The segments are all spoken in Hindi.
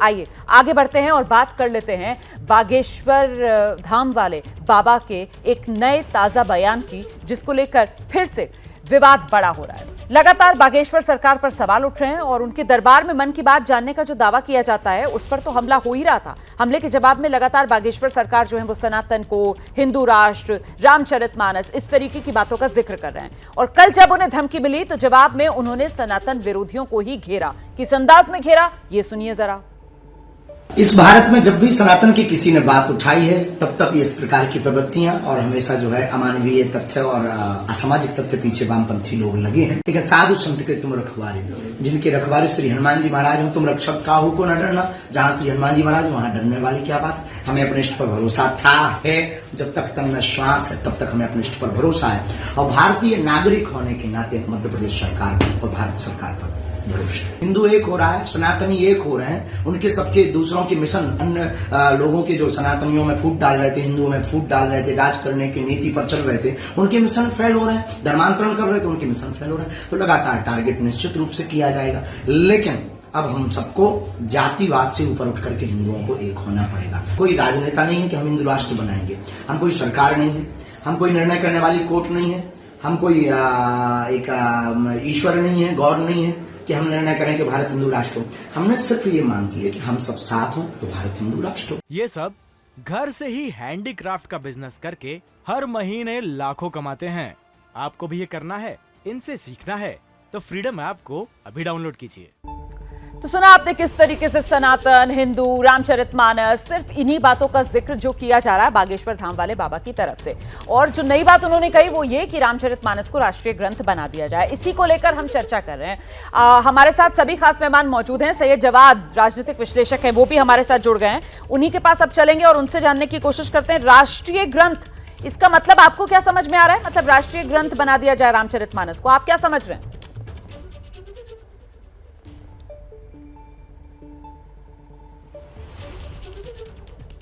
आइए आगे बढ़ते हैं और बात कर लेते हैं बागेश्वर धाम वाले बाबा के एक नए ताजा बयान की, जिसको लेकर फिर से विवाद बड़ा हो रहा है। लगातार बागेश्वर सरकार पर सवाल उठ रहे हैं और उनके दरबार में मन की बात जानने का जो दावा किया जाता है उस पर तो हमला हो ही रहा था। हमले के जवाब में लगातार बागेश्वर सरकार जो है वो सनातन को, हिंदू राष्ट्र, रामचरितमानस, इस तरीके की बातों का जिक्र कर रहे हैं। और कल जब उन्हें धमकी मिली तो जवाब में उन्होंने सनातन विरोधियों को ही घेरा। किस अंदाज में घेरा, ये सुनिए जरा। इस भारत में जब भी सनातन की किसी ने बात उठाई है तब तक इस प्रकार की प्रवृत्तियां और हमेशा जो है अमानवीय तथ्य और असामाजिक तथ्य पीछे वामपंथी लोग लगे हैं। ठीक है, साधु संत के तुम रखवारे, जिनके रखवारे श्री हनुमान जी महाराज हो, तुम रक्षक काहू को न डरना। जहां श्री हनुमान जी महाराज वहां डरने वाली क्या बात। हमें अपने इष्ट पर भरोसा था, है, जब तक तन में श्वास है तब तक हमें अपने इष्ट पर भरोसा है। और भारतीय नागरिक होने के नाते मध्य प्रदेश सरकार और भारत सरकार पर हिंदू एक हो रहा है, सनातनी एक हो रहे हैं। उनके सबके दूसरों के मिशन अन्य लोगों के जो सनातनियों में फूट डाल रहे थे, हिंदुओं में फूट डाल रहे थे, राज करने की नीति पर चल रहे थे, उनके मिशन फेल हो रहे हैं। धर्मांतरण कर रहे थे, उनके मिशन फेल हो रहे हैं। तो लगातार टारगेट निश्चित रूप से किया जाएगा, लेकिन अब हम सबको जातिवाद से ऊपर उठ करके हिंदुओं को एक होना पड़ेगा। कोई राजनेता नहीं है कि हम हिंदू राष्ट्र बनाएंगे, हम कोई सरकार नहीं है, हम कोई निर्णय करने वाली कोर्ट नहीं है, हम कोई एक ईश्वर नहीं है, गॉड नहीं है कि हम निर्णय करें कि भारत हिंदू राष्ट्र हो। हमने सिर्फ ये मांग की है कि हम सब साथ हों तो भारत हिंदू राष्ट्र हो। ये सब घर से ही हैंडीक्राफ्ट का बिजनेस करके हर महीने लाखों कमाते हैं। आपको भी ये करना है, इनसे सीखना है तो फ्रीडम ऐप को अभी डाउनलोड कीजिए। तो सुना आपने किस तरीके से सनातन, हिंदू, रामचरितमानस, सिर्फ इन्हीं बातों का जिक्र जो किया जा रहा है बागेश्वर धाम वाले बाबा की तरफ से। और जो नई बात उन्होंने कही वो ये कि रामचरितमानस को राष्ट्रीय ग्रंथ बना दिया जाए। इसी को लेकर हम चर्चा कर रहे हैं। हमारे साथ सभी खास मेहमान मौजूद हैं। सैयद जवाद राजनीतिक विश्लेषक हैं, वो भी हमारे साथ जुड़ गए हैं। उन्हीं के पास अब चलेंगे और उनसे जानने की कोशिश करते हैं। राष्ट्रीय ग्रंथ, इसका मतलब आपको क्या समझ में आ रहा है? मतलब राष्ट्रीय ग्रंथ बना दिया जाए रामचरितमानस को, आप क्या समझ रहे हैं?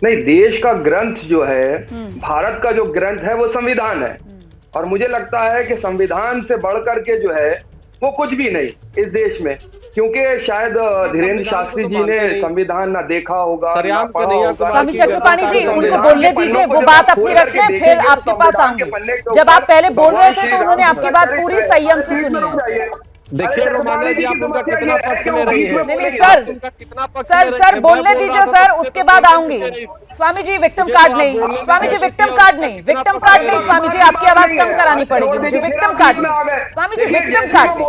नहीं, देश का ग्रंथ जो है, भारत का जो ग्रंथ है वो संविधान है। और मुझे लगता है कि संविधान से बढ़कर के जो है वो कुछ भी नहीं इस देश में, क्योंकि शायद धीरेन्द्र शास्त्री जी ने संविधान ना देखा होगा। स्वामी चक्रपाणी जी, उनको बोलने दीजिए, वो बात अपनी रखें, फिर आपके पास आऊंगी। जब आप पहले बोल रहे थे तो उन्होंने आपकी बात पूरी संयम से सुनी है। देखिए रोमाना जी, आप उनका कितना पक्ष ले रही है। नहीं सर बोलने दीजिए सर, उसके बाद आऊंगी। स्वामी जी विक्टिम कार्ड नहीं, स्वामी जी विक्टिम कार्ड नहीं, विक्टिम कार्ड नहीं। स्वामी जी आपकी आवाज कम करानी पड़ेगी मुझे, विक्टिम कार्ड नहीं। स्वामी जी विक्टिम कार्ड नहीं।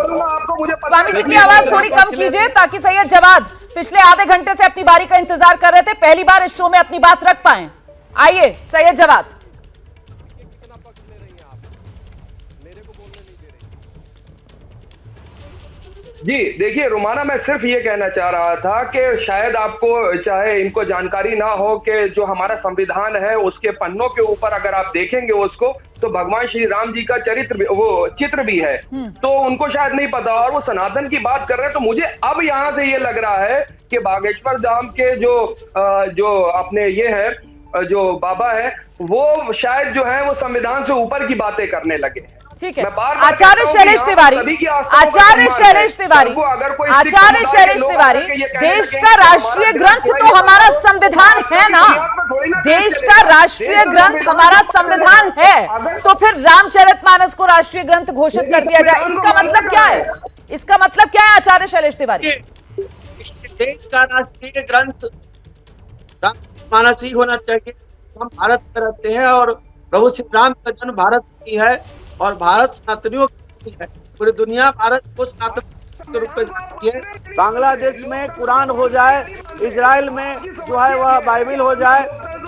स्वामी जी की आवाज थोड़ी कम कीजिए ताकि सैयद जवाद पिछले आधे घंटे से अपनी बारी का इंतजार कर रहे थे, पहली बार इस शो में अपनी बात रख पाए। आइए सैयद जवाद। जी देखिए रोमाना, मैं सिर्फ ये कहना चाह रहा था कि शायद आपको चाहे इनको जानकारी ना हो कि जो हमारा संविधान है उसके पन्नों के ऊपर अगर आप देखेंगे उसको, तो भगवान श्री राम जी का वो चित्र भी है, तो उनको शायद नहीं पता और वो सनातन की बात कर रहे हैं। तो मुझे अब यहाँ से ये लग रहा है कि बागेश्वर धाम के जो अपने ये है, जो बाबा है, वो शायद जो है वो संविधान से ऊपर की बातें करने लगे। ठीक है, आचार्य शैलेश तिवारी, आचार्य शैलेश तिवारी, आचार्य शैलेश तिवारी, देश का राष्ट्रीय ग्रंथ तो हमारा संविधान है ना, देश का राष्ट्रीय ग्रंथ हमारा संविधान है, तो फिर रामचरितमानस को राष्ट्रीय ग्रंथ घोषित कर दिया जाए, इसका मतलब क्या है? इसका मतलब क्या है आचार्य शैलेश तिवारी? देश का राष्ट्रीय ग्रंथ रामचरितमानस ही होना चाहिए। हम भारत में रहते हैं और प्रभु श्री राम का जन्म भारत की है और भारत सनातनियों की है। पूरी दुनिया भारत को सनातन के रूप में जानती है। बांग्लादेश में कुरान हो जाए, इजराइल में जो है वह बाइबिल हो जाए,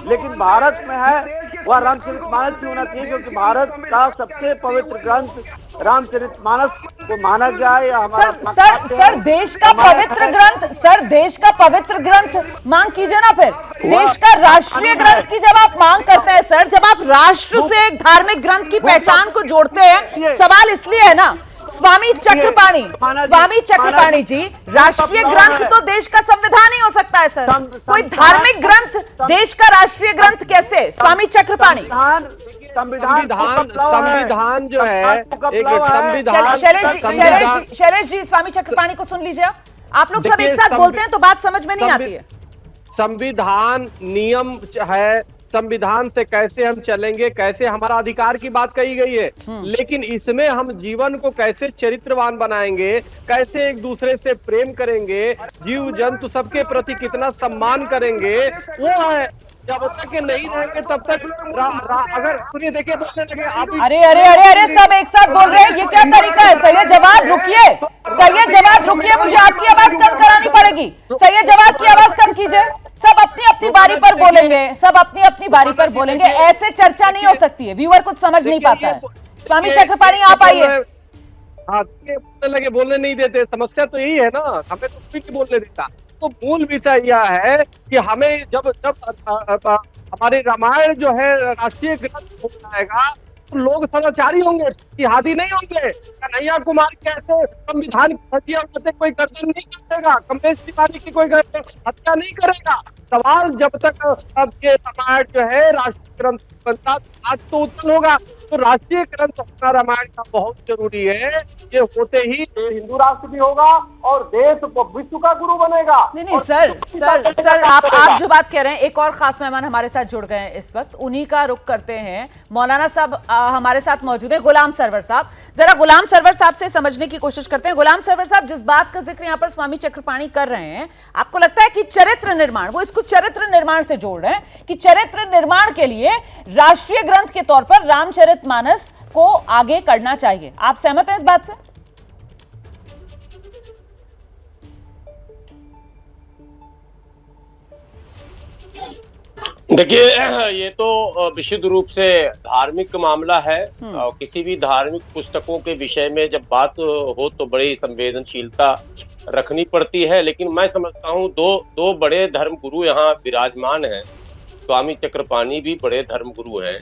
लेकिन भारत में है वह रामचरितमानस ही होना चाहिए, क्योंकि भारत का सबसे पवित्र ग्रंथ रामचरितमानस को माना जाए। या सर देश का पवित्र ग्रंथ, सर देश का पवित्र ग्रंथ मांग कीजिए ना, फिर देश का राष्ट्रीय ग्रंथ की जब आप मांग करते हैं सर, जब आप राष्ट्र से एक धार्मिक ग्रंथ की पहचान को जोड़ते हैं, सवाल इसलिए है ना स्वामी चक्रपाणी जी, राष्ट्रीय ग्रंथ तो देश का संविधान ही हो सकता है सर, कोई धार्मिक ग्रंथ देश का राष्ट्रीय ग्रंथ कैसे? स्वामी चक्रपाणी, संविधान जो है एक संविधान। शैलेश जी स्वामी चक्रपाणी को सुन लीजिए, आप लोग सब एक साथ बोलते हैं तो बात समझ में नहीं आती है। संविधान नियम है, संविधान से कैसे हम चलेंगे, कैसे हमारा अधिकार की बात कही गई है, लेकिन इसमें हम जीवन को कैसे चरित्रवान बनाएंगे, कैसे एक दूसरे से प्रेम करेंगे, जीव जंतु सबके प्रति कितना सम्मान करेंगे, वो है। जब तक के नहीं रहेंगे तब तक अगर सुनिए, देखिए बोलने लगे आप। अरे अरे अरे अरे सब एक साथ बोल रहे हैं, ये क्या तरीका है? सैयद जवाद रुकिए, सैयद जवाद रुकिए, मुझे आपकी आवाज कम करानी पड़ेगी। सैयद जवाद की आवाज कम कीजिए। सब अपनी अपनी बारी पर बोलेंगे, सब अपनी अपनी बारी पर बोलेंगे, ऐसे चर्चा नहीं हो सकती है। व्यूअर कुछ समझ नहीं पाता है। स्वामी चक्रपाणी आप आइए। हाँ, बोलने नहीं देते, समस्या तो यही है ना, हमें तो कुछ नहीं बोलने देता। तो मूल विषय यह है कि हमें जब हमारे रामायण जो है राष्ट्रीय ग्रंथ हो जाएगा तो लोग सदाचारी होंगे, जिहादी नहीं होंगे। कन्हैया कुमार के ऐसे संविधान की हत्या करते कोई गर्दन नहीं काटेगा, कमलेश तिवारी की कोई हत्या नहीं करेगा। सवाल जब तक अब ये रामायण जो है राष्ट्रीय ग्रंथ बनता आज तो उत्पन्न होगा, तो राष्ट्रीय ग्रंथ अपना रामायण का बहुत जरूरी है। ये होते ही हिंदू राष्ट्र भी होगा और देश विश्व का गुरु बनेगा। नहीं सर आप जो बात कह रहे हैं, एक और खास मेहमान हमारे साथ जुड़ गए हैं इस वक्त, उन्हीं का रुख करते हैं। मौलाना साहब हमारे साथ मौजूद है, गुलाम सरवर साहब। जरा गुलाम सरवर साहब से समझने की कोशिश करते हैं। गुलाम सरवर साहब, जिस बात का जिक्र यहाँ पर स्वामी चक्रपाणी कर रहे हैं, आपको लगता है कि चरित्र निर्माण, वो इसको चरित्र निर्माण से जोड़ रहे हैं कि चरित्र निर्माण के लिए राष्ट्रीय ग्रंथ के तौर पर रामचरितमानस को आगे करना चाहिए। आप सहमत हैं इस बात से? देखिए, ये तो विशुद्ध रूप से धार्मिक मामला है और किसी भी धार्मिक पुस्तकों के विषय में जब बात हो तो बड़ी संवेदनशीलता रखनी पड़ती है। लेकिन मैं समझता हूँ दो बड़े धर्म गुरु यहाँ विराजमान हैं। स्वामी चक्रपाणी भी बड़े धर्म गुरु हैं।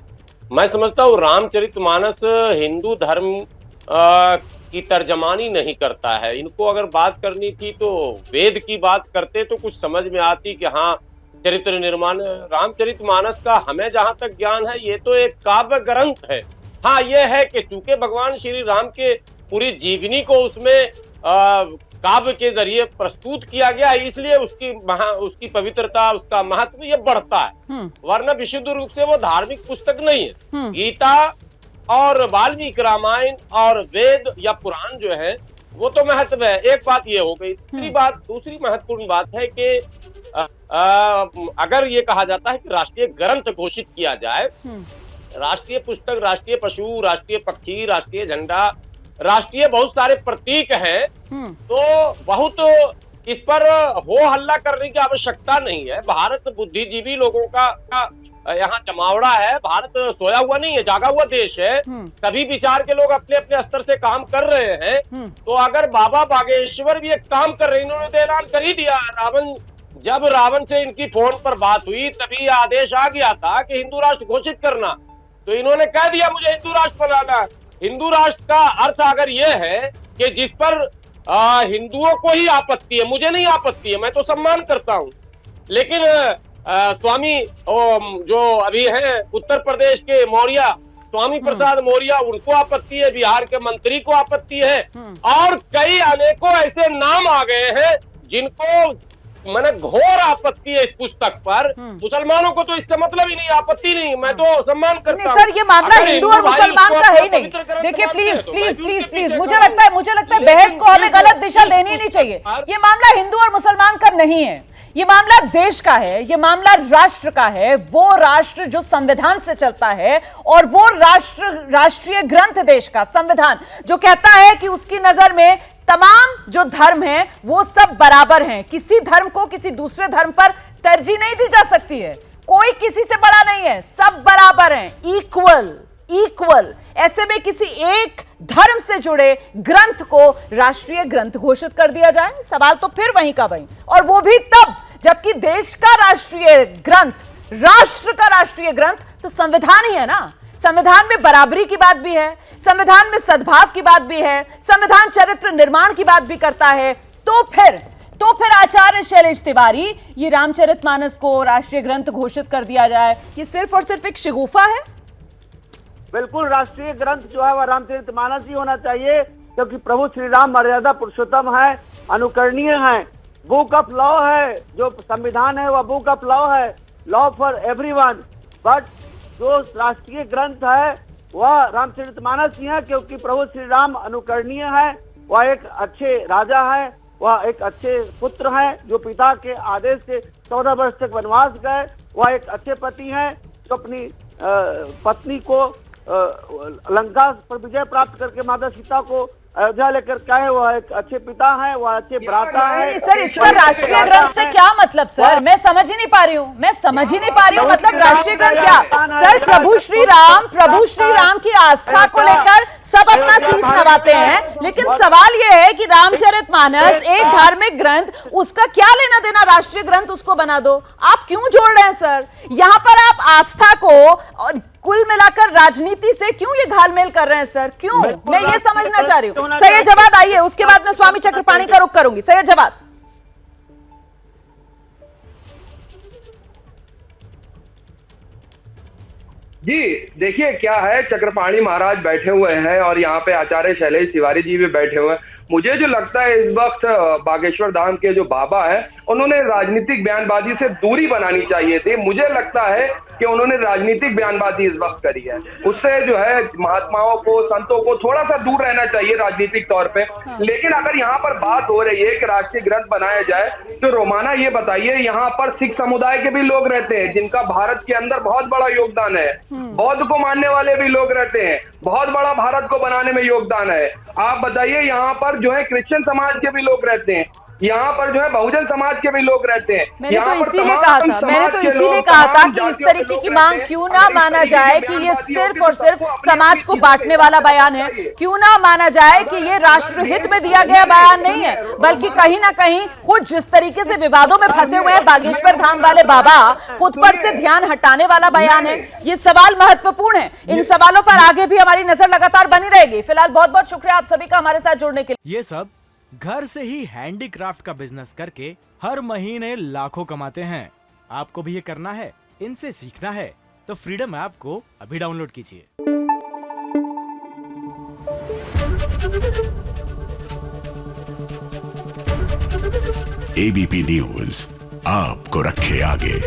मैं समझता हूँ रामचरितमानस हिंदू धर्म की तर्जमानी नहीं करता है। इनको अगर बात करनी थी तो वेद की बात करते तो कुछ समझ में आती कि हाँ चरित्र निर्माण। रामचरितमानस का हमें जहां तक ज्ञान है ये तो एक काव्य ग्रंथ है। हाँ, ये है कि चूंकि भगवान श्री राम के पूरी जीवनी को उसमें काव्य के जरिए प्रस्तुत किया गया, इसलिए उसकी पवित्रता, उसका महत्व ये बढ़ता है। वरना विशुद्ध रूप से वो धार्मिक पुस्तक नहीं है। गीता और वाल्मीकि रामायण और वेद या पुराण जो है वो तो महत्व है। एक बात ये हो गई। दूसरी महत्वपूर्ण बात है कि अगर ये कहा जाता है कि राष्ट्रीय ग्रंथ घोषित किया जाए, राष्ट्रीय पुस्तक, राष्ट्रीय पशु, राष्ट्रीय पक्षी, राष्ट्रीय झंडा, राष्ट्रीय बहुत सारे प्रतीक हैं, तो बहुत इस पर हो हल्ला करने की आवश्यकता नहीं है। भारत बुद्धिजीवी लोगों का यहाँ जमावड़ा है। भारत सोया हुआ नहीं है, जागा हुआ देश है। सभी विचार के लोग अपने अपने स्तर से काम कर रहे हैं। तो अगर बाबा बागेश्वर भी एक काम कर रहे हैं, इन्होंने तो ऐलान कर ही दिया। जब रावण से इनकी फोन पर बात हुई तभी आदेश आ गया था कि हिंदू राष्ट्र घोषित करना, तो इन्होंने कह दिया मुझे हिंदू राष्ट्र बनाना। हिंदू राष्ट्र का अर्थ अगर यह है कि जिस पर हिंदुओं को ही आपत्ति है, मुझे नहीं आपत्ति है, मैं तो सम्मान करता हूं, लेकिन स्वामी जो अभी हैं उत्तर प्रदेश के मौर्य स्वामी प्रसाद मौर्य, उनको आपत्ति है, बिहार के मंत्री को आपत्ति है, और कई अनेकों ऐसे नाम आ गए हैं जिनको मैंने घोर आपत्ति है इस पुस्तक पर। मुसलमानों को तो इससे मतलब ही नहीं, आपत्ति नहीं, मैं तो सम्मान करता हूं। सर, ये मामला हिंदू और मुसलमान का है ही नहीं। देखिए प्लीज प्लीज प्लीज प्लीज, मुझे लगता है बहस को हमें गलत दिशा देनी नहीं चाहिए। ये मामला हिंदू और मुसलमान का नहीं है, ये मामला देश का है, ये मामला राष्ट्र का है। वो राष्ट्र जो संविधान से चलता है और वो राष्ट्रीय ग्रंथ देश का संविधान जो कहता है कि उसकी नजर में तमाम जो धर्म हैं वो सब बराबर हैं। किसी धर्म को किसी दूसरे धर्म पर तरजीह नहीं दी जा सकती है। कोई किसी से बड़ा नहीं है, सब बराबर हैं, इक्वल। ऐसे में किसी एक धर्म से जुड़े ग्रंथ को राष्ट्रीय ग्रंथ घोषित कर दिया जाए, सवाल तो फिर वहीं का वहीं, और वो भी तब जबकि देश का राष्ट्रीय ग्रंथ, राष्ट्र का राष्ट्रीय ग्रंथ तो संविधान ही है ना। संविधान में बराबरी की बात भी है, संविधान में सद्भाव की बात भी है, संविधान चरित्र निर्माण की बात भी करता है। तो फिर आचार्य शैलेश तिवारी, ये रामचरितमानस को राष्ट्रीय ग्रंथ घोषित कर दिया जाए, ये सिर्फ और सिर्फ एक शिगुफा है? बिल्कुल, राष्ट्रीय ग्रंथ जो है वह रामचरितमानस ही होना चाहिए, क्योंकि प्रभु श्री राम मर्यादा पुरुषोत्तम है। अनुकरणीय हैं। बुक ऑफ लॉ है, जो संविधान है वह बुक ऑफ लॉ है, लॉ फॉर एवरीवन। बट जो राष्ट्रीय ग्रंथ है वह रामचरितमानस ही है, क्योंकि प्रभु श्री राम अनुकरणीय है। वह एक अच्छे राजा है, वह एक अच्छे पुत्र हैं जो पिता के आदेश से 14 वर्ष तक वनवास गए। वह एक अच्छे पति हैं जो अपनी पत्नी को लंका पर विजय प्राप्त करके माता सीता को अयोध्या लेकर गए। वह एक अच्छे पिता हैं, वह अच्छे भ्राता हैं। सर, इसका राष्ट्रीय ग्रंथ से क्या मतलब सर? मैं समझ ही नहीं पा रही हूँ, मतलब राष्ट्रीय ग्रंथ क्या? सर, प्रभु श्री राम की आस्था को लेकर सब अपना शीश नवाते हैं, लेकिन सवाल यह है कि रामचरितमानस एक धार्मिक ग्रंथ, उसका क्या लेना देना? राष्ट्रीय ग्रंथ उसको बना दो, आप क्यों जोड़ रहे हैं सर? यहाँ पर आप आस्था को और कुल मिलाकर राजनीति से क्यों ये घालमेल कर रहे हैं सर? क्यों? मैं ये समझना चाह रही हूँ। सैयद जवाद आइए, उसके बाद मैं स्वामी चक्रपाणी का रुख करूंगी। सैयद जवाद। जी देखिए, क्या है, चक्रपाणी महाराज बैठे हुए हैं और यहाँ पे आचार्य शैलेश तिवारी जी भी बैठे हुए हैं। मुझे जो लगता है इस वक्त बागेश्वर धाम के जो बाबा हैं, उन्होंने राजनीतिक बयानबाजी से दूरी बनानी चाहिए थी। मुझे लगता है कि उन्होंने राजनीतिक बयानबाजी इस वक्त करी है, उससे जो है महात्माओं को, संतों को थोड़ा सा दूर रहना चाहिए राजनीतिक तौर पे। लेकिन अगर यहाँ पर बात हो रही है कि राष्ट्रीय ग्रंथ बनाया जाए, तो रोमाना ये बताइए, यहाँ पर सिख समुदाय के भी लोग रहते हैं जिनका भारत के अंदर बहुत बड़ा योगदान है। बौद्ध को मानने वाले भी लोग रहते हैं, बहुत बड़ा भारत को बनाने में योगदान है। आप बताइए, यहाँ पर जो है क्रिश्चियन समाज के भी लोग रहते हैं, यहाँ पर जो है बहुजन समाज के भी लोग रहते हैं। मैंने तो इसीलिए कहा था कि इस तरीके की मांग क्यों ना माना जाए कि ये सिर्फ और सिर्फ समाज को बांटने वाला बयान है, क्यों ना माना जाए कि ये राष्ट्रहित में दिया गया बयान नहीं है, बल्कि कहीं ना कहीं खुद जिस तरीके से विवादों में फंसे हुए हैं बागेश्वर धाम वाले बाबा, खुद पर से ध्यान हटाने वाला बयान है। ये सवाल महत्वपूर्ण है, इन सवालों पर आगे भी हमारी नजर लगातार बनी रहेगी। फिलहाल बहुत बहुत शुक्रिया आप सभी का हमारे साथ जुड़ने के लिए। ये सब घर से ही हैंडीक्राफ्ट का बिजनेस करके हर महीने लाखों कमाते हैं। आपको भी ये करना है, इनसे सीखना है, तो फ्रीडम ऐप को अभी डाउनलोड कीजिए। एबीपी न्यूज आपको रखे आगे।